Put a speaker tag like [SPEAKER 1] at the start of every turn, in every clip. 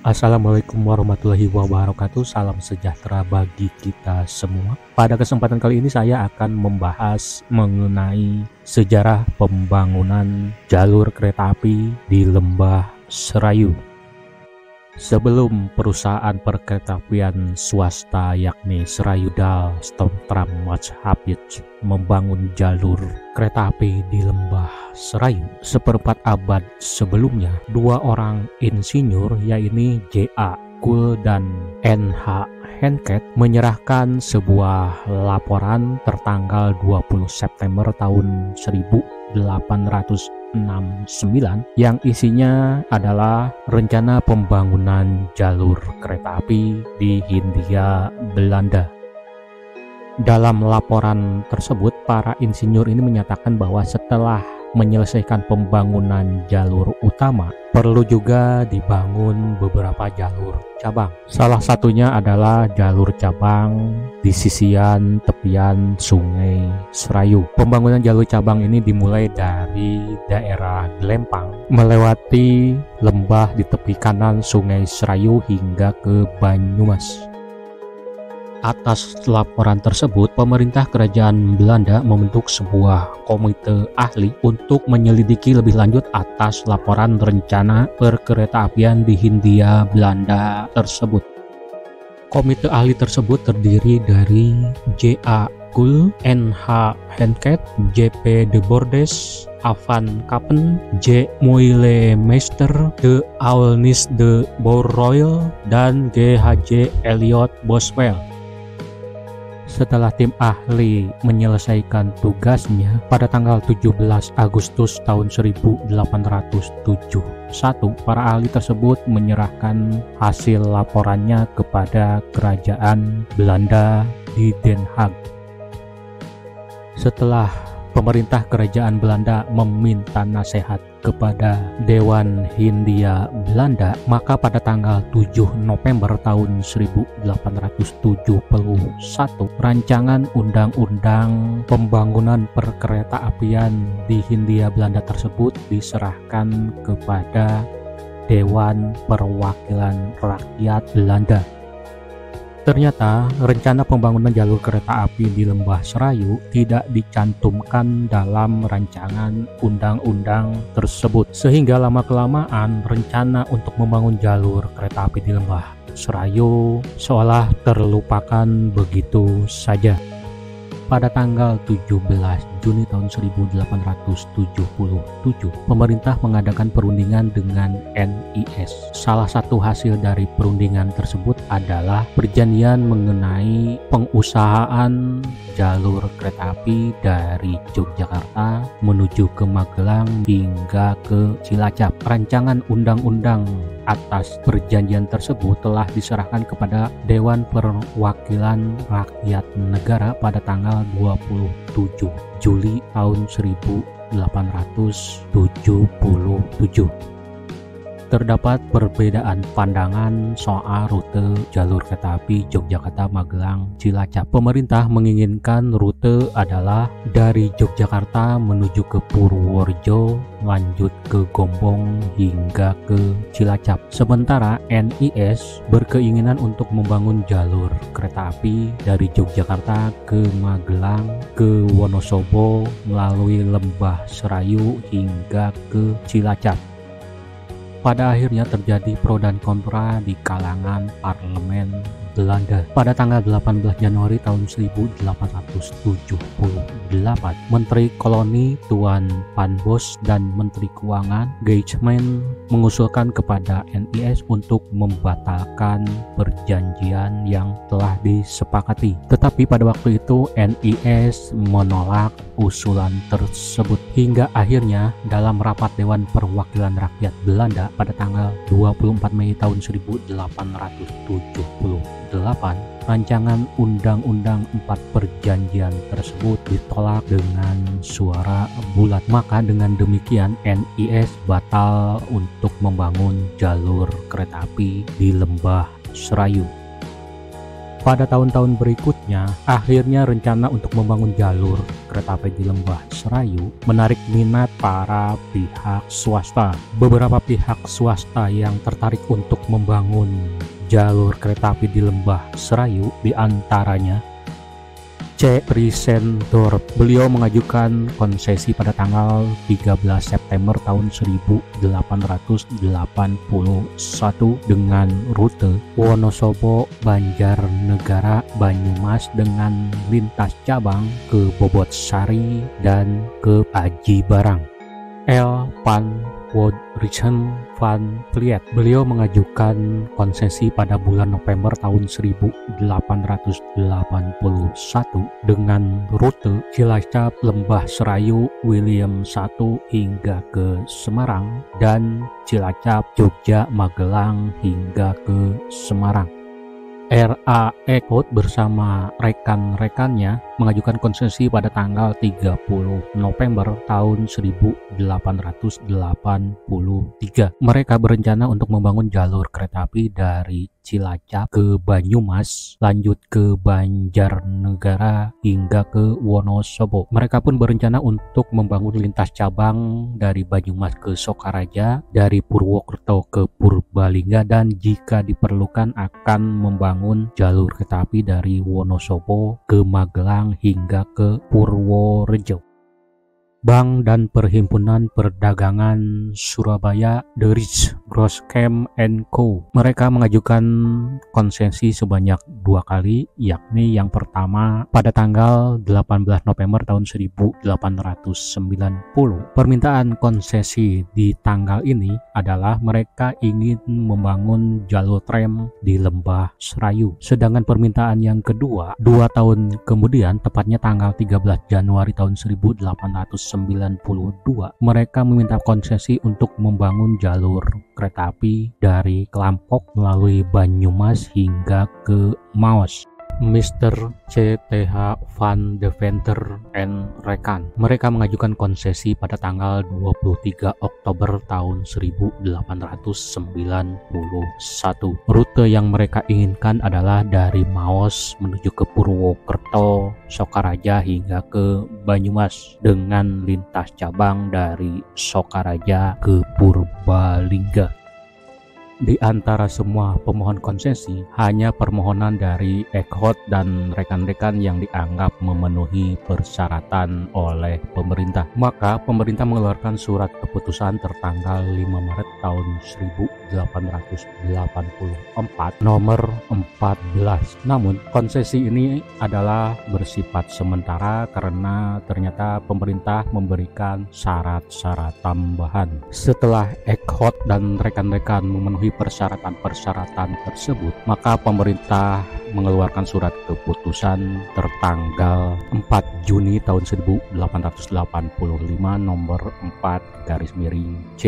[SPEAKER 1] Assalamualaikum warahmatullahi wabarakatuh. Salam sejahtera bagi kita semua. Pada kesempatan kali ini saya akan membahas mengenai sejarah pembangunan jalur kereta api di Lembah Serayu. Sebelum perusahaan perkeretaapian swasta yakni Serayu Dal Stoomtram Maatschappij membangun jalur kereta api di Lembah Serayu, seperempat abad sebelumnya, dua orang insinyur yaitu J.A. Kuhl dan N.H. Hencke menyerahkan sebuah laporan tertanggal 20 September tahun 1869 yang isinya adalah rencana pembangunan jalur kereta api di Hindia Belanda. Dalam laporan tersebut, para insinyur ini menyatakan bahwa setelah menyelesaikan pembangunan jalur utama, perlu juga dibangun beberapa jalur cabang. Salah satunya adalah jalur cabang di sisian tepian Sungai Serayu. Pembangunan jalur cabang ini dimulai dari daerah Glempang, melewati lembah di tepi kanan Sungai Serayu hingga ke Banyumas. Atas laporan tersebut, pemerintah kerajaan Belanda membentuk sebuah komite ahli untuk menyelidiki lebih lanjut atas laporan rencana perkeretaapian di Hindia Belanda tersebut. Komite ahli tersebut terdiri dari J.A. Kuhl, N.H. Hencke, J.P. de Bordes, Van Kapen, J. Meulemeester, de Aulnis de Bourroil, dan G.H.J. Elliot Boswell. Setelah tim ahli menyelesaikan tugasnya, pada tanggal 17 Agustus tahun 1871, para ahli tersebut menyerahkan hasil laporannya kepada kerajaan Belanda di Den Haag. Setelah pemerintah kerajaan Belanda meminta nasihat kepada Dewan Hindia Belanda, maka pada tanggal 7 November tahun 1871, rancangan undang-undang pembangunan perkeretaapian di Hindia Belanda tersebut diserahkan kepada Dewan Perwakilan Rakyat Belanda. Ternyata rencana pembangunan jalur kereta api di Lembah Serayu tidak dicantumkan dalam rancangan undang-undang tersebut, sehingga lama-kelamaan rencana untuk membangun jalur kereta api di Lembah Serayu seolah terlupakan begitu saja. Pada tanggal 17 Juni tahun 1877, pemerintah mengadakan perundingan dengan NIS. Salah satu hasil dari perundingan tersebut adalah perjanjian mengenai pengusahaan jalur kereta api dari Yogyakarta menuju ke Magelang hingga ke Cilacap. Rancangan undang-undang atas perjanjian tersebut telah diserahkan kepada Dewan Perwakilan Rakyat Negara pada tanggal 27 Juli tahun 1877. Terdapat perbedaan pandangan soal rute jalur kereta api Yogyakarta, Magelang, Cilacap. Pemerintah menginginkan rute adalah dari Yogyakarta menuju ke Purworejo, lanjut ke Gombong hingga ke Cilacap. Sementara NIS berkeinginan untuk membangun jalur kereta api dari Yogyakarta ke Magelang, ke Wonosobo, melalui Lembah Serayu hingga ke Cilacap. Pada akhirnya terjadi pro dan kontra di kalangan parlemen Belanda. Pada tanggal 18 Januari tahun 1878, Menteri Koloni Tuan Van Bos dan Menteri Keuangan Geijeman mengusulkan kepada NIS untuk membatalkan perjanjian yang telah disepakati. Tetapi pada waktu itu NIS menolak usulan tersebut hingga akhirnya dalam rapat Dewan Perwakilan Rakyat Belanda pada tanggal 24 Mei tahun 1878, rancangan Undang-Undang 4 Perjanjian tersebut ditolak dengan suara bulat. Maka dengan demikian NIS batal untuk membangun jalur kereta api di Lembah Serayu. Pada tahun-tahun berikutnya, akhirnya rencana untuk membangun jalur kereta api di Lembah Serayu menarik minat para pihak swasta. Beberapa pihak swasta yang tertarik untuk membangun jalur kereta api di Lembah Serayu diantaranya C. Risendorp. Beliau mengajukan konsesi pada tanggal 13 September tahun 1881 dengan rute Wonosobo, Banjarnegara, Banyumas dengan lintas cabang ke Bobotsari dan ke Aji Barang. L. Van Woudrichem van Vliet. Beliau mengajukan konsesi pada bulan November tahun 1881 dengan rute Cilacap, Lembah Serayu, William I hingga ke Semarang dan Cilacap, Jogja, Magelang hingga ke Semarang. R.A. Eckhout bersama rekan-rekannya mengajukan konsesi pada tanggal 30 November tahun 1883. Mereka berencana untuk membangun jalur kereta api dari Cilacap ke Banyumas, lanjut ke Banjarnegara hingga ke Wonosobo. Mereka pun berencana untuk membangun lintas cabang dari Banyumas ke Sokaraja, dari Purwokerto ke Purbalingga, dan jika diperlukan akan membangun jalur kereta api dari Wonosobo ke Magelang hingga ke Purworejo. Bank dan Perhimpunan Perdagangan Surabaya, The Rich Grosscamp & Co. Mereka mengajukan konsesi sebanyak 2 kali, yakni yang pertama pada tanggal 18 November tahun 1890. Permintaan konsesi di tanggal ini adalah mereka ingin membangun jalur tram di Lembah Serayu. Sedangkan permintaan yang kedua, 2 tahun kemudian, tepatnya tanggal 13 Januari tahun 1892, mereka meminta konsesi untuk membangun jalur kereta api dari Klampok melalui Banyumas hingga ke Maos. Mr. C.Th. van Deventer and Rekan. Mereka mengajukan konsesi pada tanggal 23 Oktober tahun 1891. Rute yang mereka inginkan adalah dari Maos menuju ke Purwokerto, Sokaraja hingga ke Banyumas dengan lintas cabang dari Sokaraja ke Purbalingga. Di antara semua pemohon konsesi, hanya permohonan dari Eckhout dan rekan-rekan yang dianggap memenuhi persyaratan oleh pemerintah. Maka pemerintah mengeluarkan surat keputusan tertanggal 5 Maret tahun 1884 nomor 14. Namun konsesi ini adalah bersifat sementara karena ternyata pemerintah memberikan syarat-syarat tambahan. Setelah Eckhout dan rekan-rekan memenuhi persyaratan-persyaratan tersebut, maka pemerintah mengeluarkan surat keputusan tertanggal 4 Juni tahun 1885 nomor 4/C.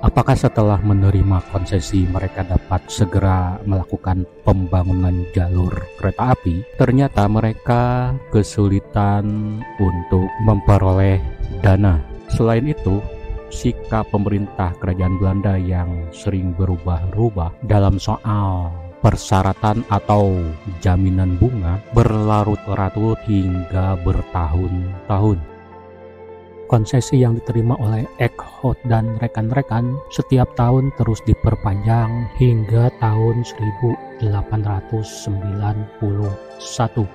[SPEAKER 1] Apakah setelah menerima konsesi mereka dapat segera melakukan pembangunan jalur kereta api? Ternyata mereka kesulitan untuk memperoleh dana. Selain itu, sikap pemerintah kerajaan Belanda yang sering berubah-ubah dalam soal persyaratan atau jaminan bunga berlarut-larut hingga bertahun-tahun. Konsesi yang diterima oleh Eckhout dan rekan-rekan setiap tahun terus diperpanjang hingga tahun 1891.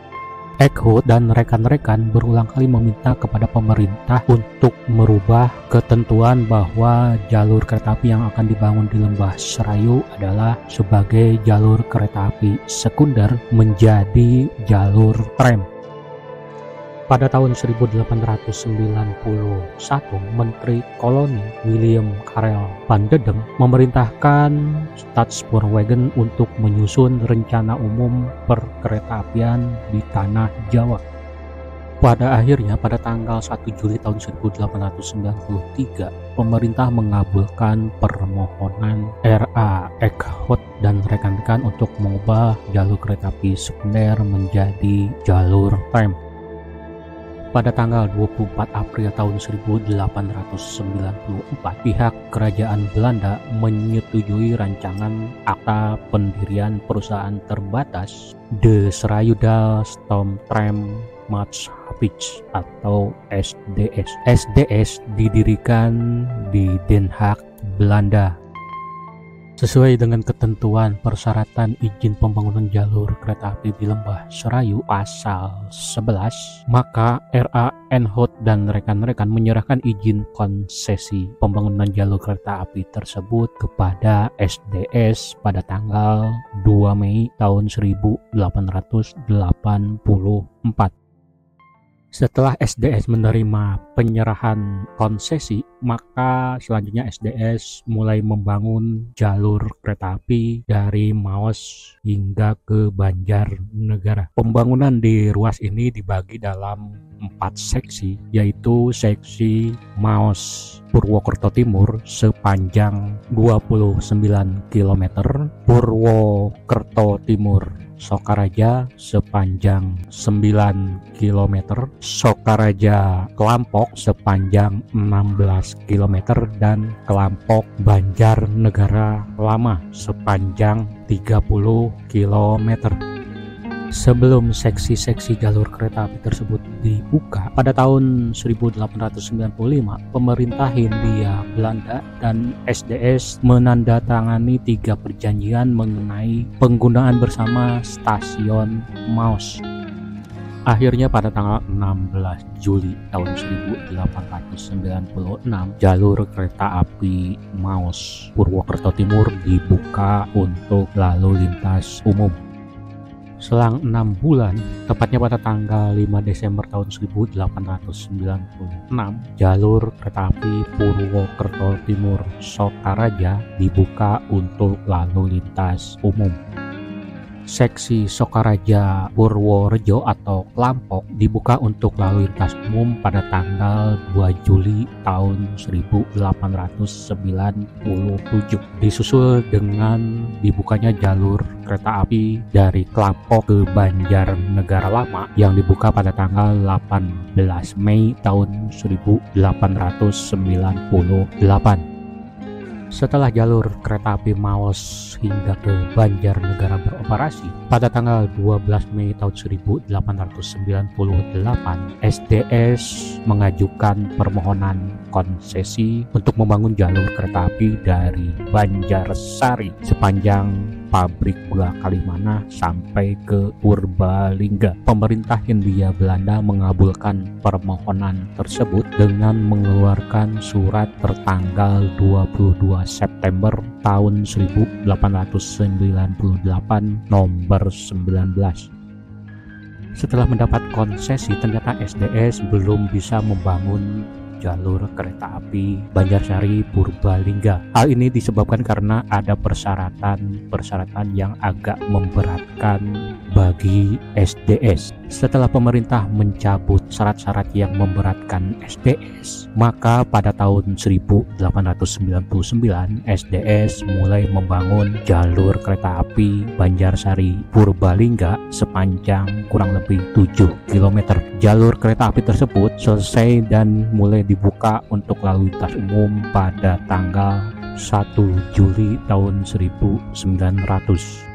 [SPEAKER 1] Eckhout dan rekan-rekan berulang kali meminta kepada pemerintah untuk merubah ketentuan bahwa jalur kereta api yang akan dibangun di Lembah Serayu adalah sebagai jalur kereta api sekunder menjadi jalur tram. Pada tahun 1891, Menteri Koloni William Karel van Dedem memerintahkan Staatspoorwegen untuk menyusun rencana umum perkeretaapian di Tanah Jawa. Pada akhirnya, pada tanggal 1 Juli tahun 1893, pemerintah mengabulkan permohonan R.A. Eckhout dan rekan-rekan untuk mengubah jalur kereta api sekunder menjadi jalur tram. Pada tanggal 24 April tahun 1894, pihak kerajaan Belanda menyetujui rancangan Akta Pendirian Perusahaan Terbatas De Serajuda Stoom Tram Maatschappij atau SDS. SDS didirikan di Den Haag, Belanda. Sesuai dengan ketentuan persyaratan izin pembangunan jalur kereta api di Lembah Serayu pasal 11, maka R.A. Eckhout dan rekan-rekan menyerahkan izin konsesi pembangunan jalur kereta api tersebut kepada SDS pada tanggal 2 Mei tahun 1884. Setelah SDS menerima penyerahan konsesi, maka selanjutnya SDS mulai membangun jalur kereta api dari Maos hingga ke Banjarnegara. Pembangunan di ruas ini dibagi dalam 4 seksi, yaitu seksi Maos Purwokerto Timur sepanjang 29 km, Purwokerto Timur Sokaraja sepanjang 9 km, Sokaraja Kelampok sepanjang 16 km, dan Kelampok Banjarnegara Lama sepanjang 30 km. Sebelum seksi-seksi jalur kereta api tersebut dibuka, pada tahun 1895, pemerintah Hindia Belanda dan SDS menandatangani 3 perjanjian mengenai penggunaan bersama stasiun Maos. Akhirnya pada tanggal 16 Juli tahun 1896, jalur kereta api Maos Purwokerto Timur dibuka untuk lalu lintas umum. Selang 6 bulan, tepatnya pada tanggal 5 Desember tahun 1896, jalur kereta api Purwokerto Timur Sokaraja dibuka untuk lalu lintas umum. Seksi Sokaraja Purworejo atau Kelampok dibuka untuk lalu lintas umum pada tanggal 2 Juli tahun 1897, disusul dengan dibukanya jalur kereta api dari Kelampok ke Banjarnegara Lama yang dibuka pada tanggal 18 Mei tahun 1898. Setelah jalur kereta api Maos hingga ke Banjarnegara beroperasi, pada tanggal 12 Mei tahun 1898, SDS mengajukan permohonan konsesi untuk membangun jalur kereta api dari Banjarsari sepanjang pabrik gula Kalimana sampai ke Purbalingga. Pemerintah Hindia Belanda mengabulkan permohonan tersebut dengan mengeluarkan surat tertanggal 22 September tahun 1898 nomor 19. Setelah mendapat konsesi, ternyata SDS belum bisa membangun jalur kereta api Banjarsari Purbalingga. Hal ini disebabkan karena ada persyaratan yang agak memberatkan bagi SDS. Setelah pemerintah mencabut syarat-syarat yang memberatkan SDS, maka pada tahun 1899 SDS mulai membangun jalur kereta api Banjarsari Purbalingga sepanjang kurang lebih 7 km. Jalur kereta api tersebut selesai dan mulai dibuka untuk lalu lintas umum pada tanggal 1 Juli tahun 1900.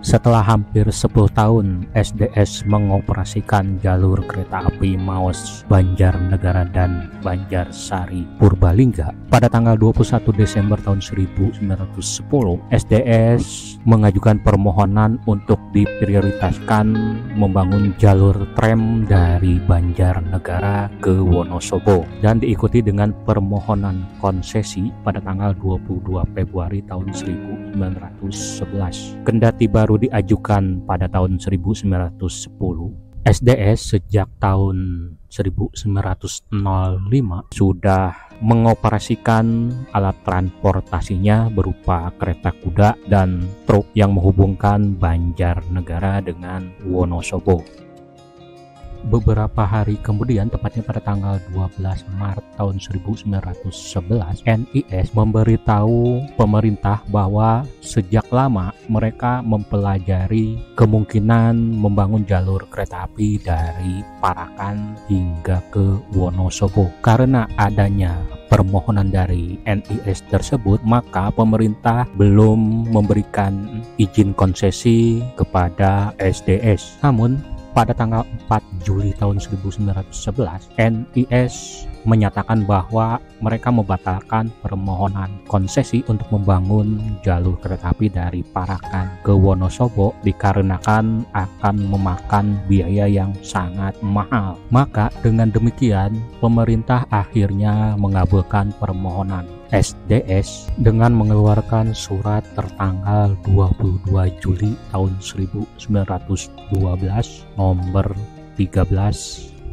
[SPEAKER 1] Setelah hampir 10 tahun SDS mengoperasikan jalur kereta api Maos Banjarnegara dan Banjarsari Purbalingga, pada tanggal 21 Desember tahun 1910, SDS mengajukan permohonan untuk diprioritaskan membangun jalur tram dari Banjarnegara ke Wonosobo dan diikuti dengan permohonan konsesi pada tanggal 22 Februari tahun 1911. Kendati baru diajukan pada tahun 1910, SDS sejak tahun 1905 sudah mengoperasikan alat transportasinya berupa kereta kuda dan truk yang menghubungkan Banjarnegara dengan Wonosobo. Beberapa hari kemudian, tepatnya pada tanggal 12 Maret tahun 1911, NIS memberitahu pemerintah bahwa sejak lama mereka mempelajari kemungkinan membangun jalur kereta api dari Parakan hingga ke Wonosobo. Karena adanya permohonan dari NIS tersebut, maka pemerintah belum memberikan izin konsesi kepada SDS. Namun pada tanggal 4 Juli tahun 1911, NIS menyatakan bahwa mereka membatalkan permohonan konsesi untuk membangun jalur kereta api dari Parakan ke Wonosobo dikarenakan akan memakan biaya yang sangat mahal. Maka dengan demikian, pemerintah akhirnya mengabulkan permohonan SDS dengan mengeluarkan surat tertanggal 22 Juli tahun 1912 nomor 13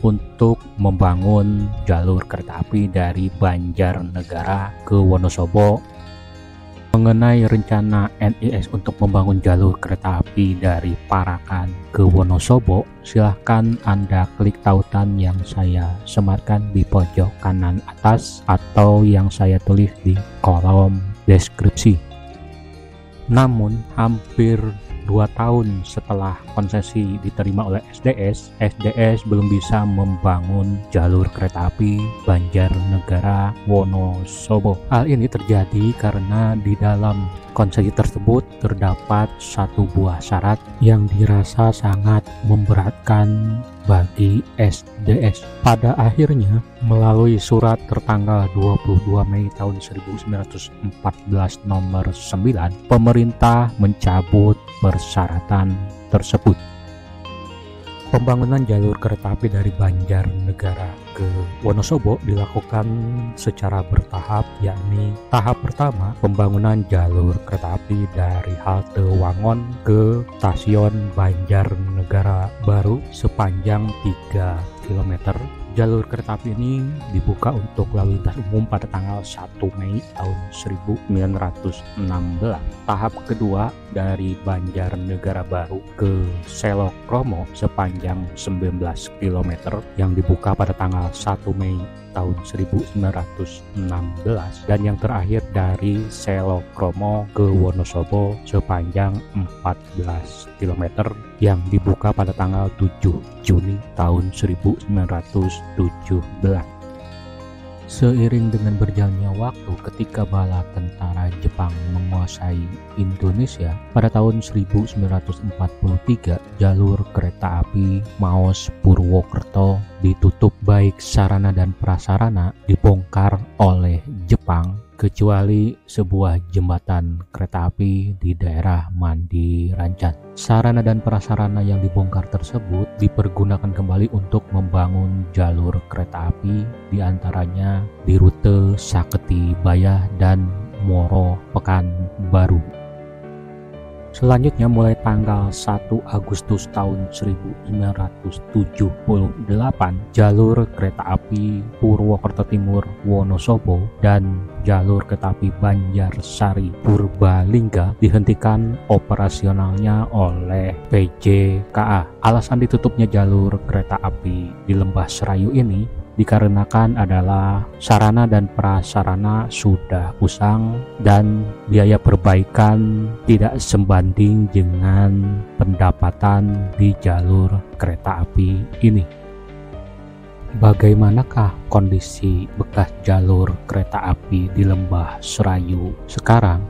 [SPEAKER 1] untuk membangun jalur kereta api dari Banjarnegara ke Wonosobo. Mengenai rencana NIS untuk membangun jalur kereta api dari Parakan ke Wonosobo, silahkan Anda klik tautan yang saya sematkan di pojok kanan atas atau yang saya tulis di kolom deskripsi. Namun hampir 2 tahun setelah konsesi diterima oleh SDS belum bisa membangun jalur kereta api Banjarnegara Wonosobo. Hal ini terjadi karena di dalam konsesi tersebut terdapat satu buah syarat yang dirasa sangat memberatkan bagi SDS. Pada akhirnya, melalui surat tertanggal 22 Mei tahun 1914 nomor 9, pemerintah mencabut persyaratan tersebut. Pembangunan jalur kereta api dari Banjarnegara ke Wonosobo dilakukan secara bertahap, yakni tahap pertama pembangunan jalur kereta api dari halte Wangon ke stasiun Banjarnegara Baru sepanjang 3 km. Jalur kereta api ini dibuka untuk lalu lintas umum pada tanggal 1 Mei tahun 1916. Tahap kedua dari Banjarnegara Baru ke Selokromo sepanjang 19 km yang dibuka pada tanggal 1 Mei tahun 1916, dan yang terakhir dari Selokromo ke Wonosobo sepanjang 14 km yang dibuka pada tanggal 7 Juni tahun 1917. Seiring dengan berjalannya waktu ketika bala tentara Jepang menguasai Indonesia, pada tahun 1943 jalur kereta api Maos Purwokerto ditutup, baik sarana dan prasarana dibongkar oleh Jepang kecuali sebuah jembatan kereta api di daerah Mandi Rancan. Sarana dan prasarana yang dibongkar tersebut dipergunakan kembali untuk membangun jalur kereta api, diantaranya di rute Saketi Bayah dan Moro Pekanbaru. Selanjutnya, mulai tanggal 1 Agustus tahun 1978, jalur kereta api Purwokerto Timur Wonosobo dan jalur kereta api Banjarsari Purbalingga dihentikan operasionalnya oleh PJKA. Alasan ditutupnya jalur kereta api di Lembah Serayu ini dikarenakan adalah sarana dan prasarana sudah usang dan biaya perbaikan tidak sebanding dengan pendapatan di jalur kereta api ini. Bagaimanakah kondisi bekas jalur kereta api di Lembah Serayu sekarang?